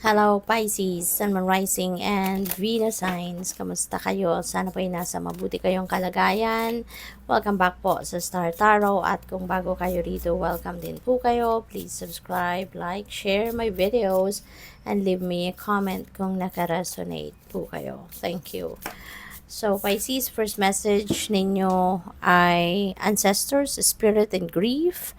Hello Pisces, Sun, Moon Rising, and Venus signs. Kamusta kayo? Sana po ay nasa mabuti kayong kalagayan. Welcome back po sa Star Tarot. At kung bago kayo rito, welcome din po kayo. Please subscribe, like, share my videos, and leave me a comment kung naka-resonate po kayo. Thank you. So Pisces, first message ninyo ay ancestors, spirit, and grief.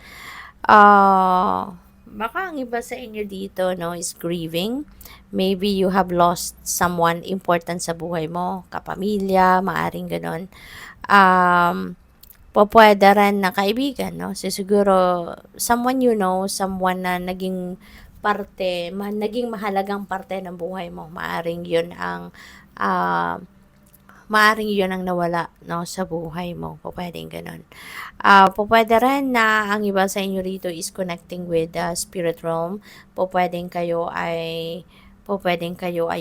Baka ang iba sa inyo dito, no, is grieving. Maybe you have lost someone important sa buhay mo, kapamilya, maaring ganon. Pwede rin na kaibigan, no? So, siguro, someone you know, someone na naging parte, naging mahalagang parte ng buhay mo. Ah, Maaring yun ang nawala, no, sa buhay mo. Pwedeng ganun. Pwede rin na ang iba sa inyo rito is connecting with the spirit realm. Pwedeng kayo ay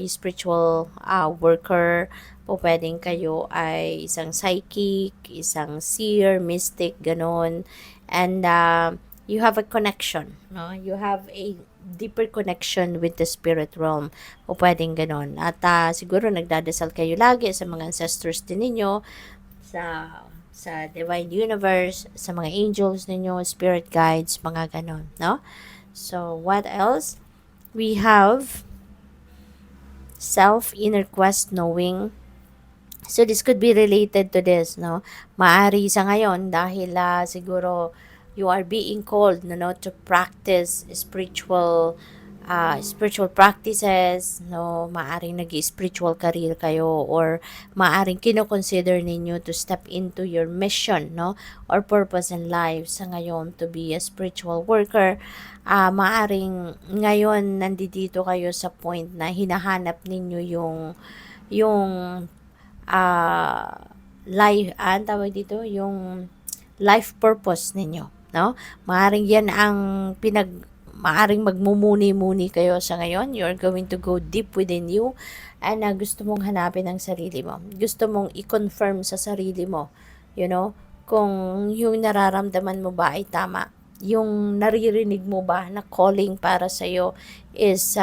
spiritual worker. Pwedeng kayo ay isang psychic, isang seer, mystic, ganun. And you have a connection, no? You have a deeper connection with the spirit realm. Pwedeng ganon. At siguro nagdadasal kayo lagi sa mga ancestors din ninyo, sa divine universe, sa mga angels ninyo, spirit guides, mga ganon, no? So, what else? We have self, inner quest, knowing. So, this could be related to this, no? Maari sa ngayon, dahil siguro you are being called, no, to practice spiritual practices, no, maaring nag-spiritual career kayo, or maaring kino-consider ninyo to step into your mission, no, or purpose in life sa ngayon to be a spiritual worker. Maaring ngayon nandito kayo sa point na hinahanap ninyo yung tawag dito, yung life purpose ninyo, no? Maaring yan ang maaring magmumuni-muni kayo sa ngayon. You're going to go deep within you, and gusto mong hanapin ang sarili mo. Gusto mong i-confirm sa sarili mo, you know, kung yung nararamdaman mo ba ay tama. Yung naririnig mo ba na calling para sa'yo is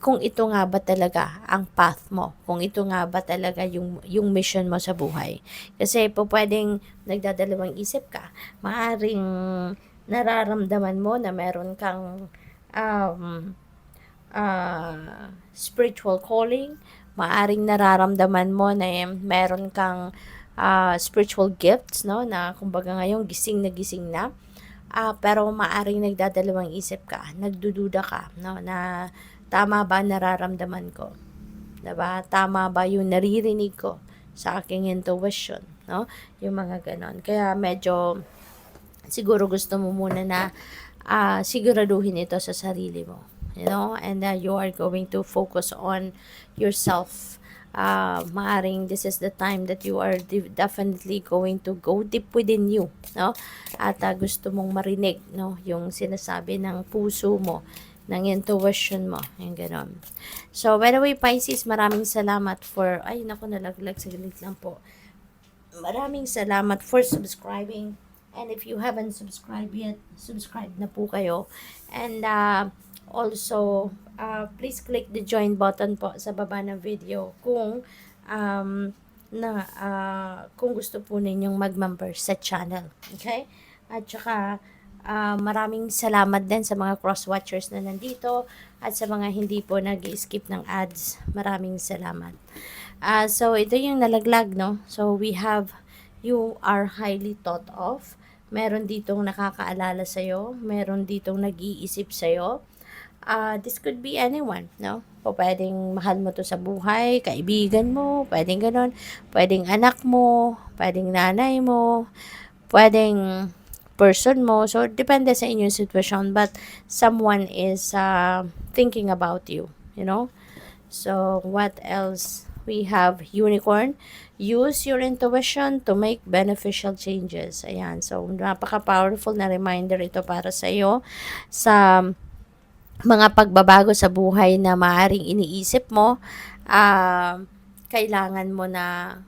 kung ito nga ba talaga ang path mo, kung ito nga ba talaga yung mission mo sa buhay. Kasi pwedeng nagdadalawang isip ka, maaring nararamdaman mo na meron kang spiritual calling, maaring nararamdaman mo na meron kang spiritual gifts, no, na kumbaga ngayon gising na, pero maaring nagdadalawang isip ka, nagdududa ka, no, na tama ba nararamdaman ko? Diba? Tama ba yung naririnig ko sa aking intuition? No? Yung mga ganon. Kaya medyo siguro gusto mo muna na siguraduhin ito sa sarili mo. You know? And you are going to focus on yourself. Maaring this is the time that you are definitely going to go deep within you, no? At gusto mong marinig, no, yung sinasabi ng puso mo, ng intuition mo, yung gano'n. So, by the way, Pisces, maraming salamat for, ay, naku, nalaglag, saglit lang po. Maraming salamat for subscribing. And if you haven't subscribed yet, subscribe na po kayo. And also, please click the join button po sa baba ng video kung kung gusto po ninyong mag-member sa channel. Okay? At saka, maraming salamat din sa mga cross-watchers na nandito at sa mga hindi po nag-skip ng ads. Maraming salamat. So, ito yung nalaglag, no? So, we have, you are highly thought of. Meron ditong nakakaalala sa'yo. Meron ditong nag-iisip sa'yo. This could be anyone, no? Pwedeng mahal mo to sa buhay, kaibigan mo, pwedeng ganon. Pwedeng anak mo, pwedeng nanay mo, pwedeng person mo. So, depende sa inyong situation. But, someone is thinking about you, you know? So, what else? We have unicorn. Use your intuition to make beneficial changes. Ayan. So, napaka-powerful na reminder ito para sa iyo sa mga pagbabago sa buhay na maaaring iniisip mo. Kailangan mo na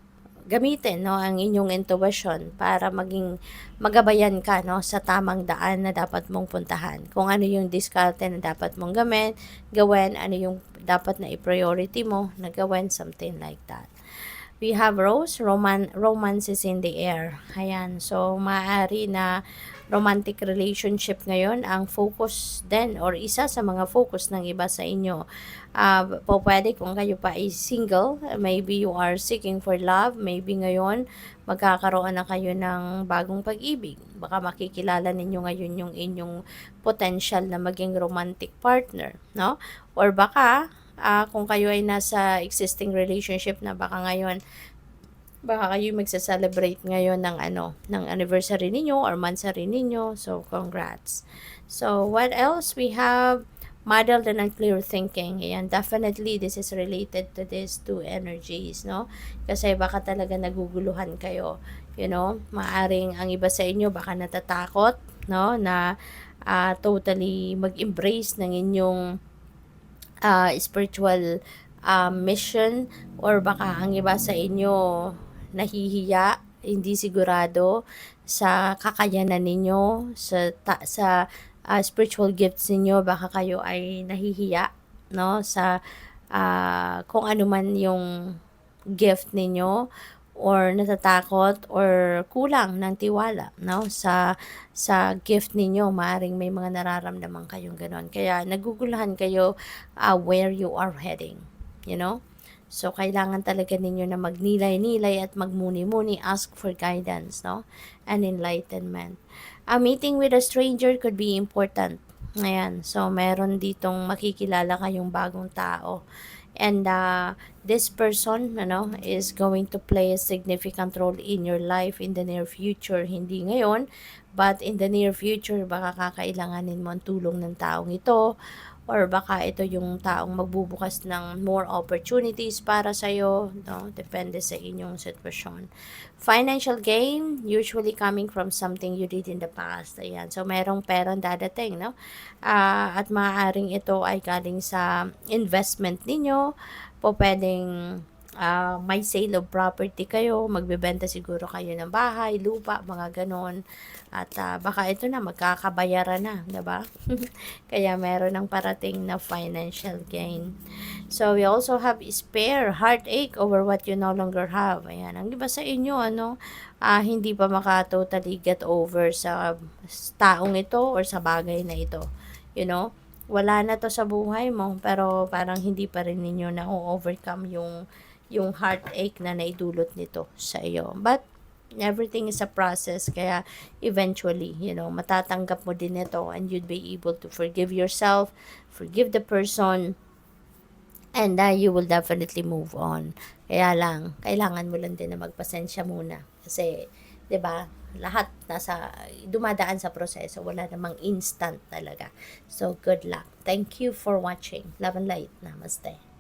gamitin, no, ang inyong intuition para maging magabayan ka, no, sa tamang daan na dapat mong puntahan. Kung ano yung diskarte na dapat mong gawin, ano yung dapat na i-priority mo na gawin, something like that. We have Rose, romance is in the air. Ayan, so maaari na romantic relationship ngayon ang focus din or isa sa mga focus ng iba sa inyo. Pwede kung kayo pa ay single, maybe you are seeking for love, maybe ngayon magkakaroon na kayo ng bagong pag-ibig. Baka makikilala ninyo ngayon yung inyong potential na maging romantic partner, no? Or baka kung kayo ay nasa existing relationship na, baka kayo magse-celebrate ngayon ng ng anniversary ninyo or monthsary ninyo. So congrats. So what else? We have muddled and unclear thinking. Ayan, definitely this is related to these two energies, no? Kasi baka talaga naguguluhan kayo. You know, maaring ang iba sa inyo baka natatakot, no, na totally mag-embrace ng inyong spiritual mission, or baka ang iba sa inyo nahihiya, hindi sigurado sa kakayanan ninyo, sa spiritual gifts ninyo, baka kayo ay nahihiya, no, sa kung ano man yung gift ninyo, or natatakot or kulang ng tiwala, no, sa gift ninyo. Maaring may mga nararamdaman kayong ganon, kaya naguguluhan kayo where you are heading, you know. So kailangan talaga ninyo na magnilay-nilay at magmuni-muni, ask for guidance, no, and enlightenment. A meeting with a stranger could be important. Ayan, so meron ditong makikilala kayong bagong tao, and this person, is going to play a significant role in your life in the near future. Hindi ngayon, but in the near future, baka kakailanganin mo ang tulong ng taong ito, or baka ito yung taong magbubukas ng more opportunities para sa'yo, no? Depende sa inyong sitwasyon. Financial gain, usually coming from something you did in the past. Ayan, so merong perang dadating, no? At maaaring ito ay galing sa investment ninyo, pwedeng may sale of property kayo, magbebenta siguro kayo ng bahay, lupa, mga ganon. At baka ito na, magkakabayaran na, diba? Kaya meron ng parating na financial gain. So, we also have spare heartache over what you no longer have. Ayan, ang iba sa inyo, hindi pa maka-totally get over sa taong ito or sa bagay na ito. You know, wala na to sa buhay mo, pero parang hindi pa rin ninyo na-overcome yung heartache na naidulot nito sa iyo. But everything is a process, kaya eventually, matatanggap mo din ito, and you'd be able to forgive yourself, forgive the person, and you will definitely move on. Kaya lang, kailangan mo lang din na magpasensya muna. Kasi, 'di ba, lahat dumadaan sa proseso, wala namang instant talaga. So, good luck. Thank you for watching. Love and light. Namaste.